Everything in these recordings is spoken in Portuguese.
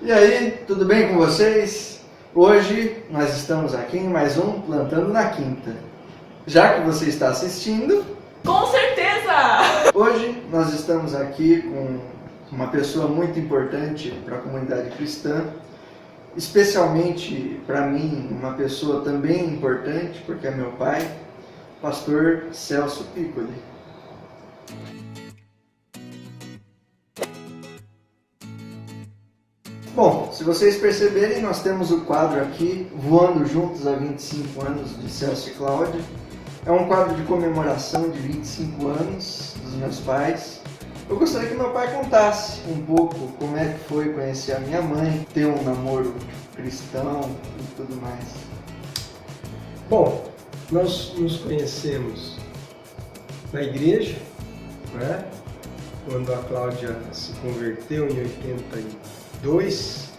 E aí, tudo bem com vocês? Hoje nós estamos aqui em mais um Plantando na Quinta. Já que você está assistindo... Com certeza! Hoje nós estamos aqui com uma pessoa muito importante para a comunidade cristã, especialmente para mim, uma pessoa também importante, porque é meu pai, pastor Celso Piccoli. Bom, se vocês perceberem, nós temos o quadro aqui, Voando Juntos há 25 anos, de Celso e Cláudia. É um quadro de comemoração de 25 anos dos meus pais. Eu gostaria que meu pai contasse um pouco como é que foi conhecer a minha mãe, ter um namoro cristão e tudo mais. Bom, nós nos conhecemos na igreja, né? Quando a Cláudia se converteu em 82,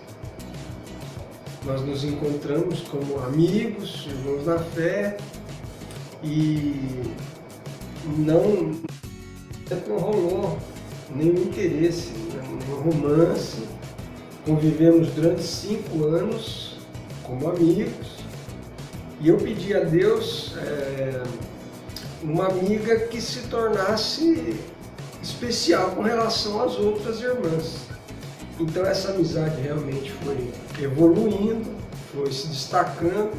nós nos encontramos como amigos, irmãos na fé, e não rolou nenhum interesse, nenhum romance. Convivemos durante 5 anos como amigos, e eu pedi a Deus uma amiga que se tornasse especial com relação às outras irmãs. Então essa amizade realmente foi evoluindo, foi se destacando,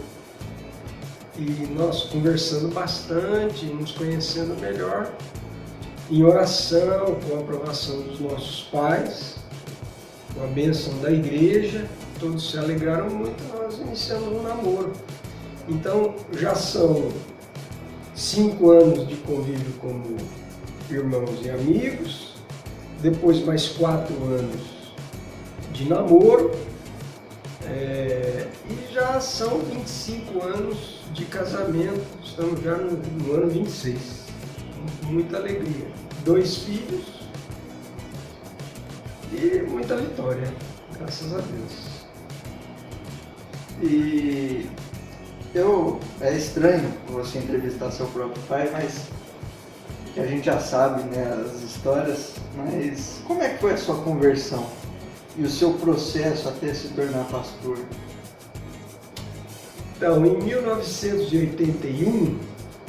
e nós conversando bastante, nos conhecendo melhor, em oração, com a aprovação dos nossos pais, com a bênção da igreja, todos se alegraram muito, nós iniciamos um namoro. Então já são 5 anos de convívio como irmãos e amigos, depois mais 4 anos de namoro, e já são 25 anos de casamento, estamos já no ano 26, com muita alegria. 2 filhos e muita vitória, graças a Deus. E é estranho você entrevistar seu próprio pai, mas que a gente já sabe, né, as histórias, mas como é que foi a sua conversão e o seu processo até se tornar pastor? Então, em 1981,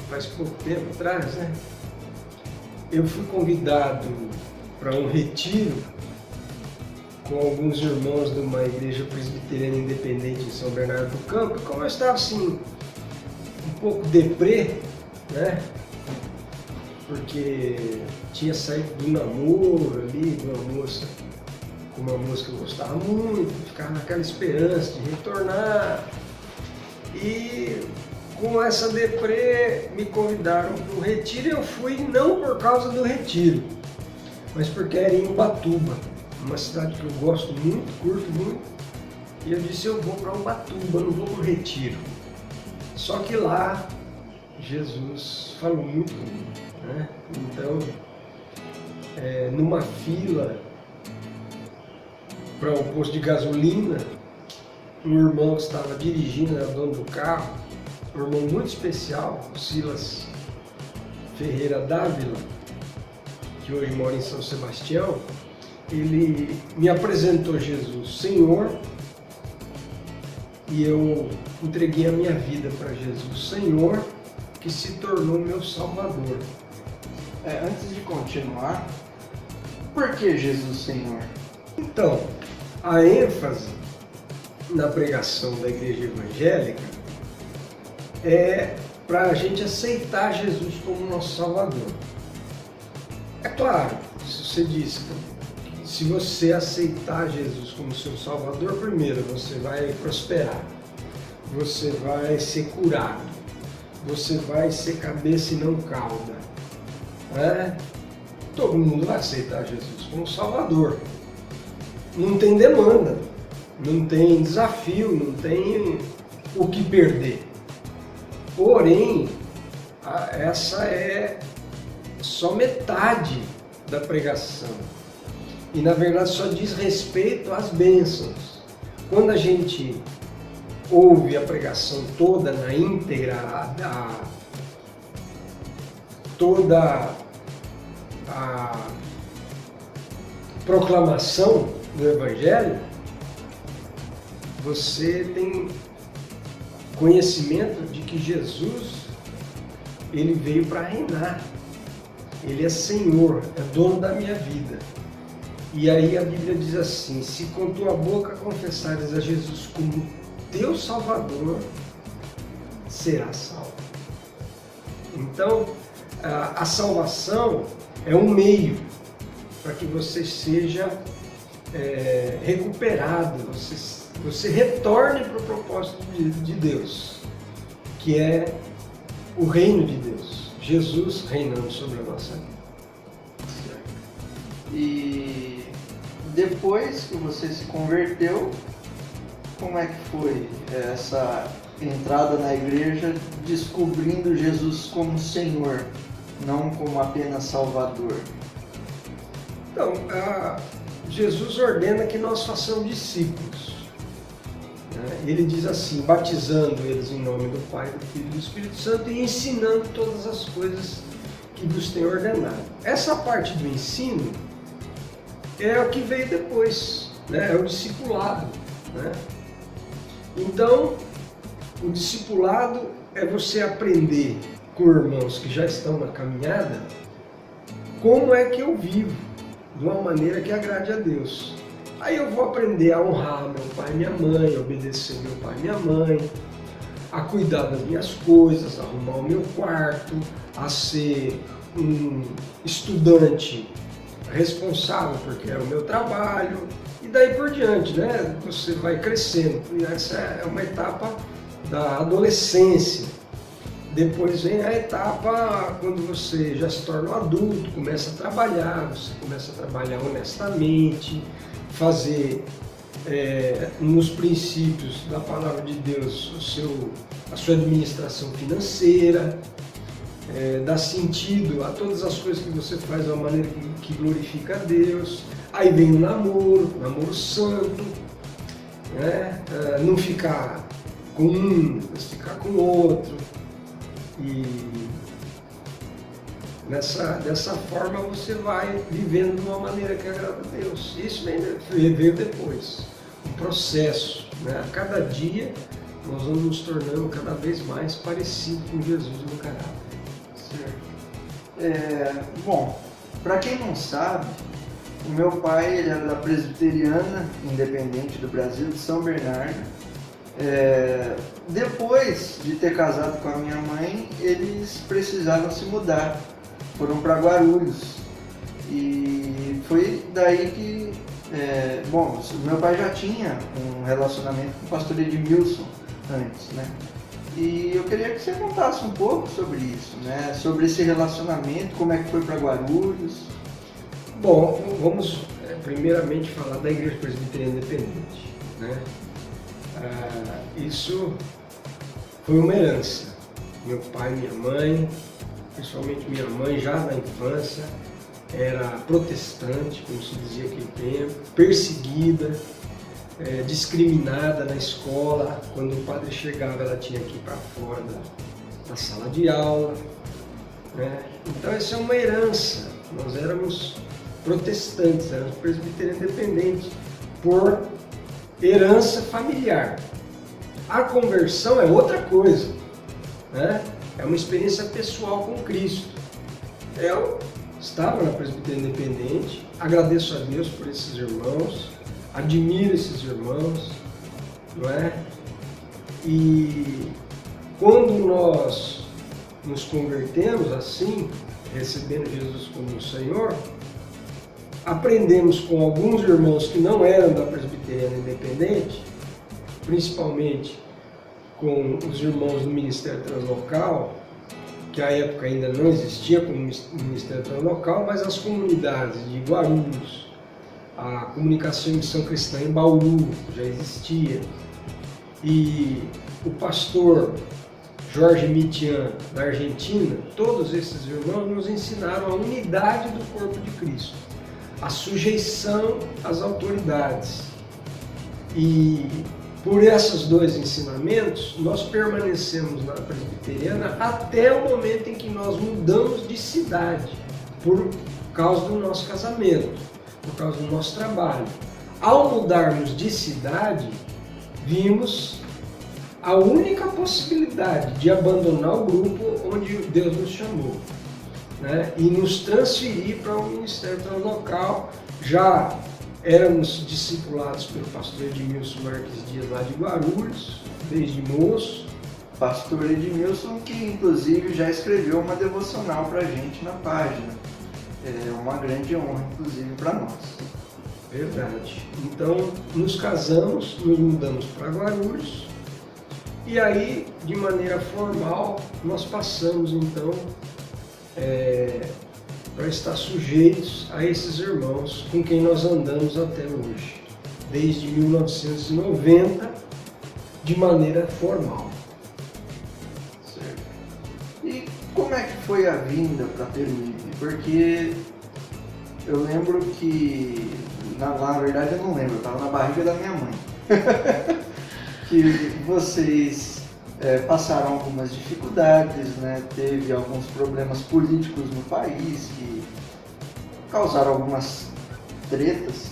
faz pouco tempo atrás, né, eu fui convidado para um retiro com alguns irmãos de uma igreja presbiteriana independente em São Bernardo do Campo. Como eu estava assim, um pouco deprê, né? Porque tinha saído do namoro ali, de uma moça, com uma moça que eu gostava muito, ficava naquela esperança de retornar. E com essa deprê me convidaram para o retiro, e eu fui não por causa do retiro, mas porque era em Ubatuba, uma cidade que eu gosto muito, curto muito, e eu disse: eu vou para Ubatuba, não vou para o retiro. Só que lá Jesus falou muito comigo, né? Então, numa fila para o posto de gasolina, um irmão que estava dirigindo, era dono do carro, um irmão muito especial, o Silas Ferreira Dávila, que hoje mora em São Sebastião. Ele me apresentou Jesus Senhor, e eu entreguei a minha vida para Jesus Senhor, que se tornou meu Salvador. Antes de continuar, por que Jesus Senhor? Então, a ênfase na pregação da igreja evangélica é para a gente aceitar Jesus como nosso Salvador. É claro, se você aceitar Jesus como seu Salvador, primeiro você vai prosperar, você vai ser curado, você vai ser cabeça e não cauda, né? Todo mundo vai aceitar Jesus como Salvador. Não tem demanda, não tem desafio, não tem o que perder. Porém, essa é só metade da pregação. E na verdade só diz respeito às bênçãos. Quando a gente ouve a pregação toda na íntegra, toda a proclamação do Evangelho, você tem conhecimento de que Jesus, ele veio para reinar. Ele é Senhor, é dono da minha vida. E aí a Bíblia diz assim: se com tua boca confessares a Jesus como teu Salvador, serás salvo. Então, a salvação é um meio para que você seja recuperado, você retorne para o propósito de Deus, que é o reino de Deus, Jesus reinando sobre a nossa vida. E depois que você se converteu, como é que foi essa entrada na igreja, descobrindo Jesus como Senhor, não como apenas Salvador? Então, Jesus ordena que nós façamos discípulos. Ele diz assim: batizando eles em nome do Pai, do Filho e do Espírito Santo e ensinando todas as coisas que vos tem ordenado. Essa parte do ensino é o que veio depois, né? É o discipulado, né? Então, o discipulado é você aprender com irmãos que já estão na caminhada como é que eu vivo de uma maneira que agrade a Deus. Aí eu vou aprender a honrar meu pai e minha mãe, a obedecer meu pai e minha mãe, a cuidar das minhas coisas, a arrumar o meu quarto, a ser um estudante responsável porque é o meu trabalho, e daí por diante, né? Você vai crescendo. E essa é uma etapa da adolescência. Depois vem a etapa quando você já se torna um adulto, começa a trabalhar, você começa a trabalhar honestamente, fazer nos princípios da palavra de Deus a sua administração financeira, dar sentido a todas as coisas que você faz de uma maneira que glorifica a Deus. Aí vem o namoro santo, né? Não ficar com um, mas ficar com o outro. E dessa forma você vai vivendo de uma maneira que agrada a Deus. Isso veio depois, um processo, né? A cada dia nós vamos nos tornando cada vez mais parecidos com Jesus no caráter. Certo. Bom, para quem não sabe, o meu pai ele era da Presbiteriana Independente do Brasil, de São Bernardo. Depois de ter casado com a minha mãe, eles precisaram se mudar, foram para Guarulhos, e foi daí que, meu pai já tinha um relacionamento com o pastor Edmilson antes, né? E eu queria que você contasse um pouco sobre isso, né? Sobre esse relacionamento, como é que foi para Guarulhos. Bom, vamos primeiramente falar da Igreja Presbiteriana Independente, né? Isso foi uma herança. Meu pai e minha mãe, principalmente minha mãe, já na infância, era protestante, como se dizia naquele tempo, perseguida, discriminada na escola. Quando o padre chegava, ela tinha que ir para fora da sala de aula, né? Então essa é uma herança. Nós éramos protestantes, éramos presbiterianos independentes por herança familiar. A conversão é outra coisa, né? É uma experiência pessoal com Cristo. Eu estava na Presbiteriana Independente, agradeço a Deus por esses irmãos, admiro esses irmãos, não é? E quando nós nos convertemos assim, recebendo Jesus como Senhor, aprendemos com alguns irmãos que não eram da Presbiteriana Independente, principalmente com os irmãos do Ministério Translocal, que à época ainda não existia como Ministério Translocal, mas as comunidades de Guarulhos, a comunicação e missão cristã em Bauru já existia, e o pastor Jorge Mitian, da Argentina, todos esses irmãos nos ensinaram a unidade do corpo de Cristo, a sujeição às autoridades. E por esses dois ensinamentos, nós permanecemos na Presbiteriana até o momento em que nós mudamos de cidade, por causa do nosso casamento, por causa do nosso trabalho. Ao mudarmos de cidade, vimos a única possibilidade de abandonar o grupo onde Deus nos chamou, né? E nos transferir para o ministério translocal. Já éramos discipulados pelo pastor Edmilson Marques Dias lá de Guarulhos, desde moço. Pastor Edmilson, que inclusive já escreveu uma devocional para a gente na página. É uma grande honra, inclusive, para nós. Verdade. Então, nos casamos, nos mudamos para Guarulhos, e aí, de maneira formal, nós passamos, então, para estar sujeitos a esses irmãos com quem nós andamos até hoje, desde 1990, de maneira formal. Certo. E como é que foi a vinda para Peruíbe? Porque eu lembro que, na verdade eu não lembro, eu estava na barriga da minha mãe, que vocês passaram algumas dificuldades, né? Teve alguns problemas políticos no país que causaram algumas tretas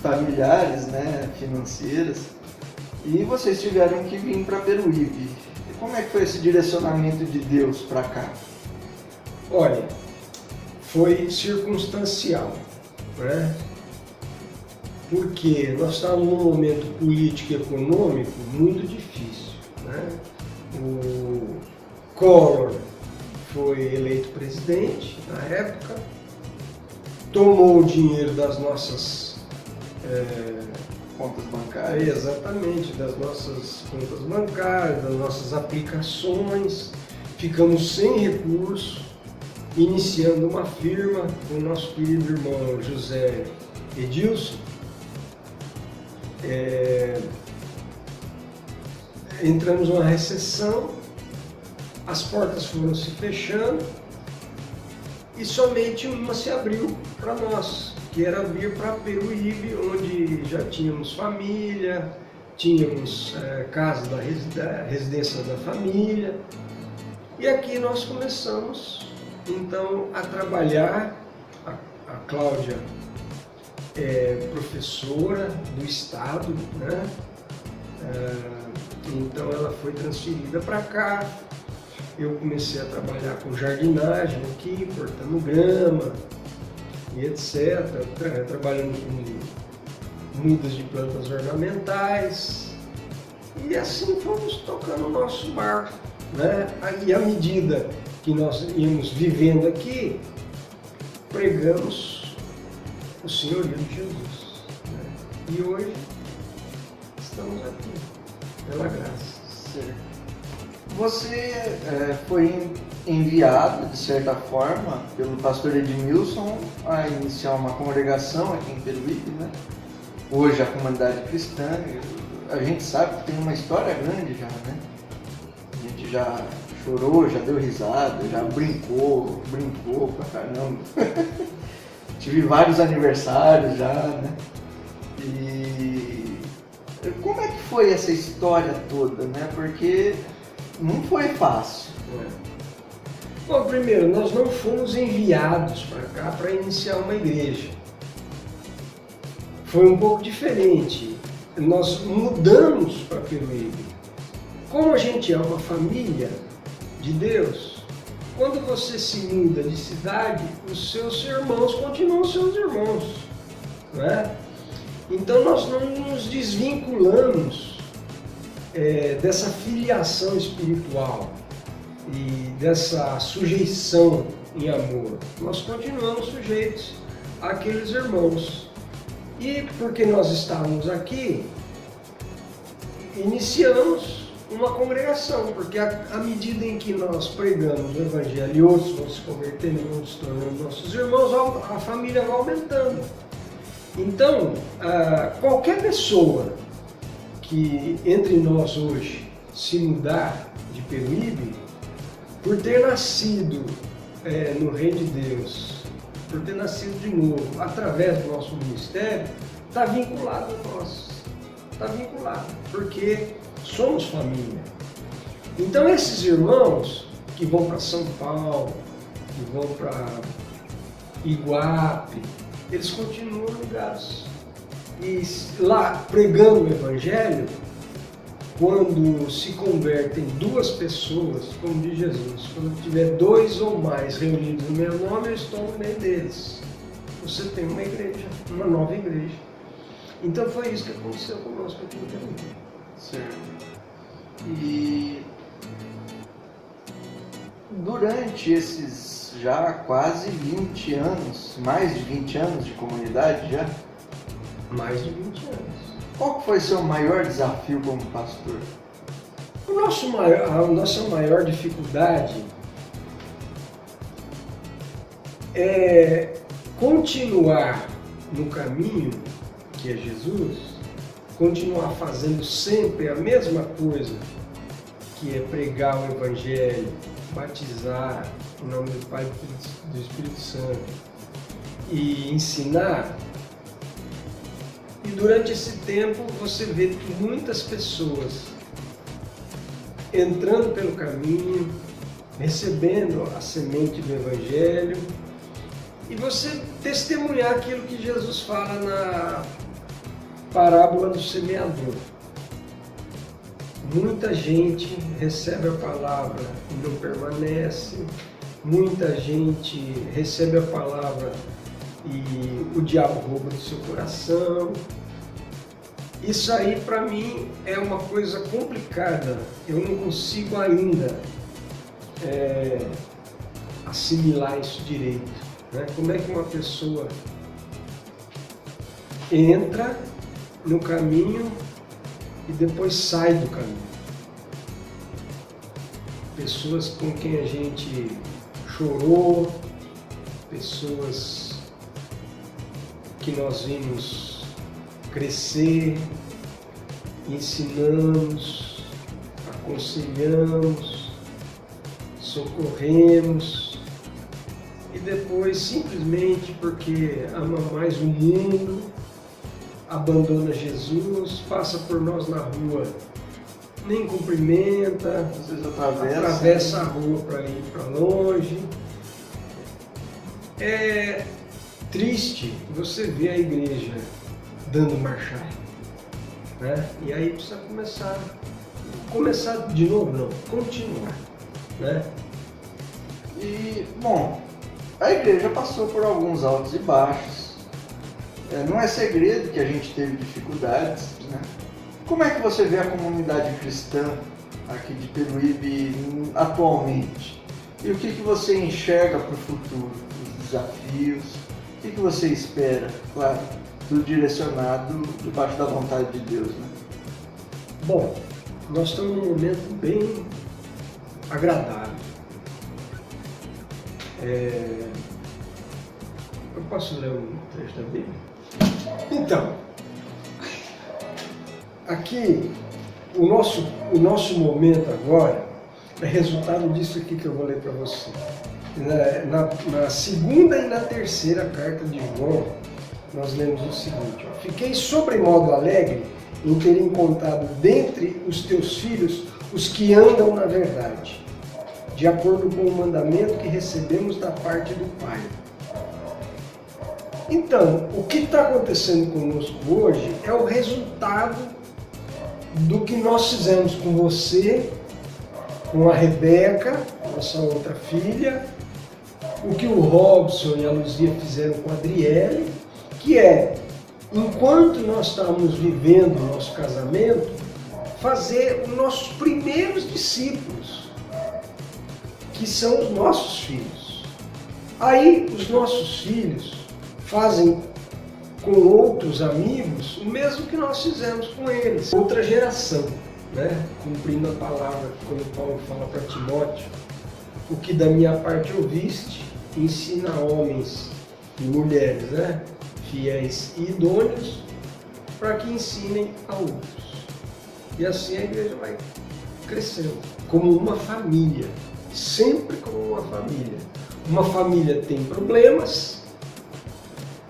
familiares, né? Financeiras, e vocês tiveram que vir para Peruíbe. E como é que foi esse direcionamento de Deus para cá? Olha, foi circunstancial, né? Porque nós estávamos num momento político e econômico muito difícil, né? O Collor foi eleito presidente na época, tomou o dinheiro das nossas Contas bancárias. exatamente, das nossas contas bancárias, das nossas aplicações, ficamos sem recurso, iniciando uma firma com o nosso querido irmão José Edilson. Entramos numa recessão, as portas foram se fechando e somente uma se abriu para nós, que era vir para Peruíbe, onde já tínhamos família, tínhamos casa da residência da família, e aqui nós começamos então a trabalhar. A Cláudia é professora do estado, né? Então ela foi transferida para cá. Eu comecei a trabalhar com jardinagem aqui, cortando grama e etc. Trabalhando com mudas de plantas ornamentais. E assim fomos tocando o nosso barco, né? E à medida que nós íamos vivendo aqui, pregamos o senhorio de Jesus, né? E hoje estamos aqui, pela graça. Certo. Você foi enviado, de certa forma, pelo pastor Edmilson a iniciar uma congregação aqui em Peruíbe, né? Hoje a comunidade cristã, a gente sabe que tem uma história grande já, né? A gente já chorou, já deu risada, já brincou pra caramba. Tive vários aniversários já, né? E como é que foi essa história toda, né? Porque não foi fácil. Bom, primeiro, nós não fomos enviados para cá para iniciar uma igreja. Foi um pouco diferente. Nós mudamos para Peruíbe. Como a gente é uma família de Deus, quando você se muda de cidade, os seus irmãos continuam seus irmãos, né? Então nós não nos desvinculamos dessa filiação espiritual e dessa sujeição em amor. Nós continuamos sujeitos àqueles irmãos. E porque nós estávamos aqui, iniciamos uma congregação, porque à medida em que nós pregamos o Evangelho e outros vão se convertendo e vão se tornando nossos irmãos, a família vai aumentando. Então, qualquer pessoa que entre nós hoje se mudar de Peruíbe, por ter nascido no Reino de Deus, por ter nascido de novo, através do nosso ministério, está vinculado a nós. Está vinculado, porque somos família. Então esses irmãos que vão para São Paulo, que vão para Iguape, eles continuam ligados E lá, pregando o Evangelho, quando se convertem duas pessoas, como diz Jesus, quando tiver dois ou mais reunidos no meu nome, eu estou no meio deles. Você tem uma igreja, uma nova igreja. Então foi isso que aconteceu conosco aqui no Peru. Certo. E durante esses já quase 20 anos, mais de 20 anos de comunidade já, Mais de 20 anos. qual que foi seu maior desafio como pastor? A nossa maior dificuldade é continuar no caminho que é Jesus, continuar fazendo sempre a mesma coisa, que é pregar o Evangelho, batizar em nome do Pai e do Espírito Santo e ensinar. E durante esse tempo você vê muitas pessoas entrando pelo caminho, recebendo a semente do Evangelho, e você testemunhar aquilo que Jesus fala na parábola do semeador. Muita gente recebe a palavra e não permanece, muita gente recebe a palavra e o diabo rouba do seu coração. Isso aí para mim é uma coisa complicada, eu não consigo ainda assimilar isso direito, né? Como é que uma pessoa entra no caminho e depois sai do caminho? Pessoas com quem a gente chorou, pessoas que nós vimos crescer, ensinamos, aconselhamos, socorremos, e depois simplesmente porque ama mais o mundo, abandona Jesus, passa por nós na rua, nem cumprimenta, Às vezes atravessa a rua para ir para longe. É triste você ver a igreja dando marcha ré, né? E aí precisa começar de novo, não, continuar, né? E, bom, a igreja passou por alguns altos e baixos. Não é segredo que a gente teve dificuldades, né? Como é que você vê a comunidade cristã aqui de Peruíbe atualmente? E o que você enxerga para o futuro? Os desafios? O que você espera? Claro, tudo direcionado debaixo da vontade de Deus, né? Bom, nós estamos num momento bem agradável. Eu posso ler um trecho da Bíblia? Então, aqui o nosso momento agora é resultado disso aqui que eu vou ler para você. Na segunda e na terceira carta de João, nós lemos o seguinte: ó, fiquei sobremodo alegre em ter encontrado dentre os teus filhos os que andam na verdade, de acordo com o mandamento que recebemos da parte do Pai. Então, o que está acontecendo conosco hoje é o resultado do que nós fizemos com você, com a Rebeca, nossa outra filha, o que o Robson e a Luzia fizeram com a Adriele, que é, enquanto nós estávamos vivendo o nosso casamento, fazer os nossos primeiros discípulos, que são os nossos filhos. Aí os nossos filhos fazem com outros amigos o mesmo que nós fizemos com eles. Outra geração, né? Cumprindo a palavra, quando Paulo fala para Timóteo: o que da minha parte ouviste, ensina a homens e mulheres, né? Fiéis e idôneos, para que ensinem a outros. E assim a igreja vai crescendo, como uma família, sempre como uma família. Uma família tem problemas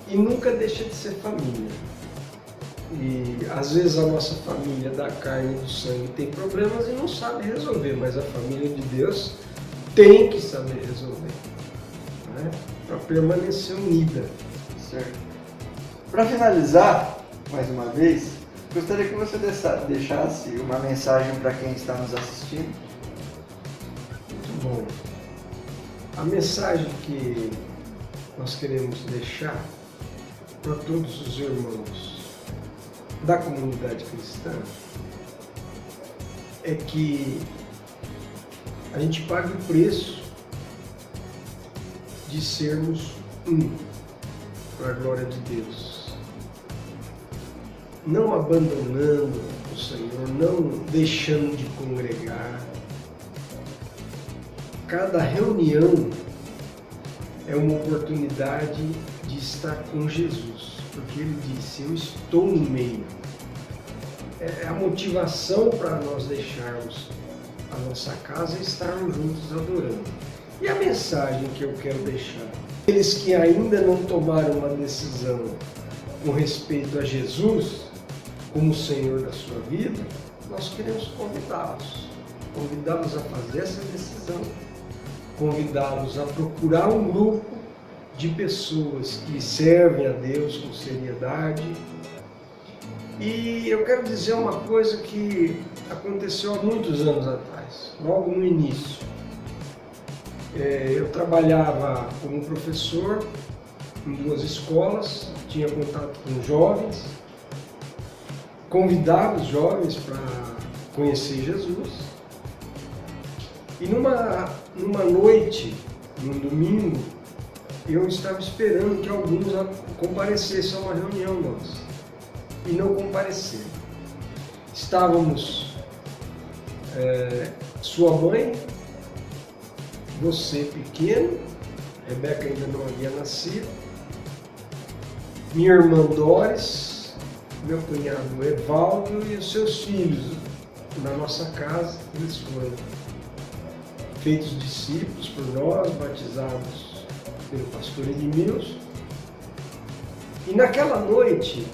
e nunca deixa de ser família. E às vezes a nossa família da carne e do sangue tem problemas e não sabe resolver, mas a família de Deus tem que saber resolver, né? Para permanecer unida. Certo. Para finalizar, mais uma vez. Gostaria que você deixasse uma mensagem para quem está nos assistindo. Muito bom. A mensagem que nós queremos deixar para todos os irmãos da comunidade cristã é que a gente pague o preço de sermos um, para a glória de Deus. Não abandonando o Senhor, não deixando de congregar. Cada reunião é uma oportunidade de estar com Jesus, porque Ele disse, eu estou no meio. É a motivação para nós deixarmos a nossa casa e estarmos juntos adorando. E a mensagem que eu quero deixar? Aqueles que ainda não tomaram uma decisão com respeito a Jesus como Senhor da sua vida, nós queremos convidá-los a fazer essa decisão, convidá-los a procurar um grupo de pessoas que servem a Deus com seriedade. E eu quero dizer uma coisa que aconteceu há muitos anos atrás, logo no início. Eu trabalhava como professor em 2 escolas, tinha contato com jovens, convidava os jovens para conhecer Jesus. E numa noite, num domingo, eu estava esperando que alguns comparecessem a uma reunião nossa. E não compareceram. Estávamos sua mãe, você pequeno, Rebeca ainda não havia nascido, minha irmã Doris, meu cunhado Evaldo e os seus filhos. Na nossa casa, eles foram feitos discípulos por nós, batizados pelo pastor Edmilson. E naquela noite,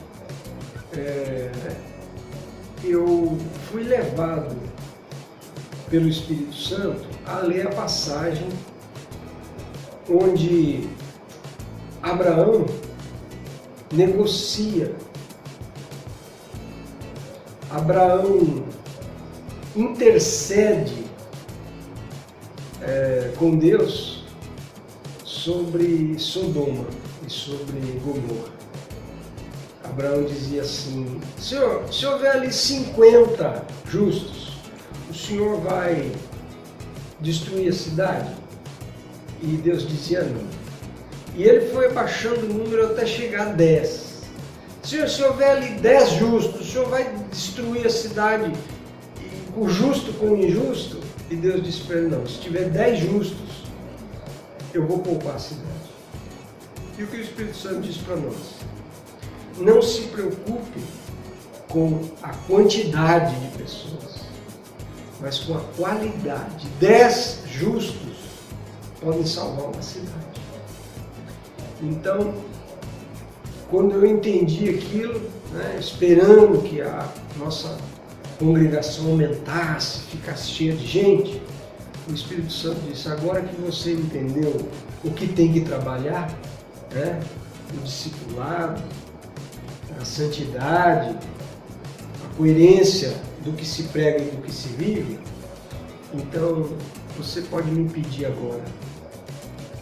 eu fui levado pelo Espírito Santo a ler a passagem onde Abraão negocia. Abraão intercede com Deus sobre Sodoma e sobre Gomorra. Abraão dizia assim, Senhor, se houver ali 50 justos, o Senhor vai destruir a cidade? E Deus dizia não. E ele foi baixando o número até chegar a 10. Senhor, se houver ali 10 justos, o Senhor vai destruir a cidade, o justo com o injusto? E Deus disse para ele, não, se tiver 10 justos, eu vou poupar a cidade. E o que o Espírito Santo diz para nós? Não se preocupe com a quantidade de pessoas, mas com a qualidade. 10 justos podem salvar uma cidade. Então, quando eu entendi aquilo, esperando que a nossa congregação aumentasse, ficasse cheia de gente, o Espírito Santo disse, agora que você entendeu o que tem que trabalhar, o discipulado, a santidade, a coerência do que se prega e do que se vive, então você pode me pedir agora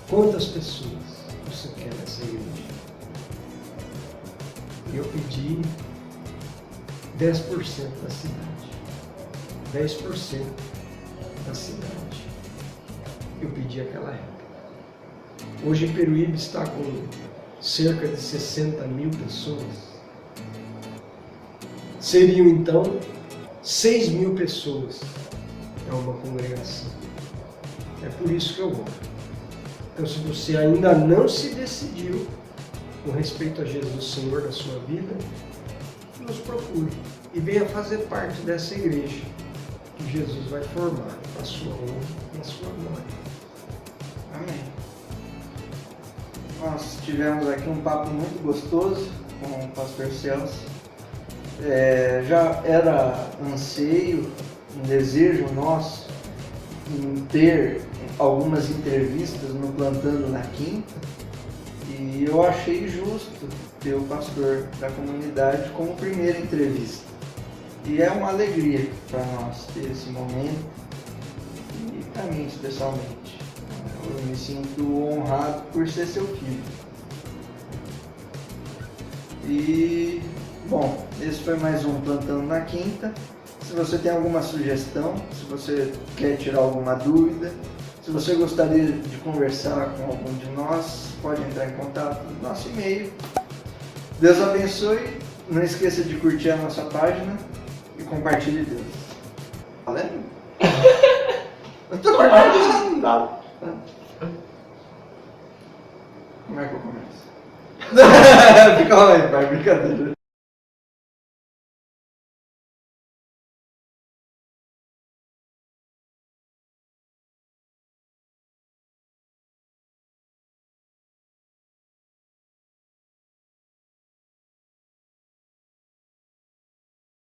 quantas pessoas você quer nessa igreja. Eu pedi 10% da cidade. 10% da cidade. Eu pedi aquela época. Hoje Peruíbe está com cerca de 60 mil pessoas. Seriam então 6 mil pessoas. É uma congregação. É por isso que eu vou. Então, se você ainda não se decidiu com respeito a Jesus, Senhor da sua vida, nos procure e venha fazer parte dessa igreja que Jesus vai formar a sua honra e a sua glória. Amém. Nós tivemos aqui um papo muito gostoso com o pastor Celso. Já era anseio, um desejo nosso em ter algumas entrevistas no Plantando na Quinta, E eu achei justo ter o pastor da comunidade como primeira entrevista. E é uma alegria para nós ter esse momento, e para mim especialmente. Eu me sinto honrado por ser seu filho. E, bom, esse foi mais um Plantando na Quinta. Se você tem alguma sugestão, se você quer tirar alguma dúvida, se você gostaria de conversar com algum de nós, pode entrar em contato no nosso e-mail. Deus abençoe, não esqueça de curtir a nossa página e compartilhe Deus. Valendo? Eu tô não dá. Como é que eu começo? Fica lá, pai, brincadeira.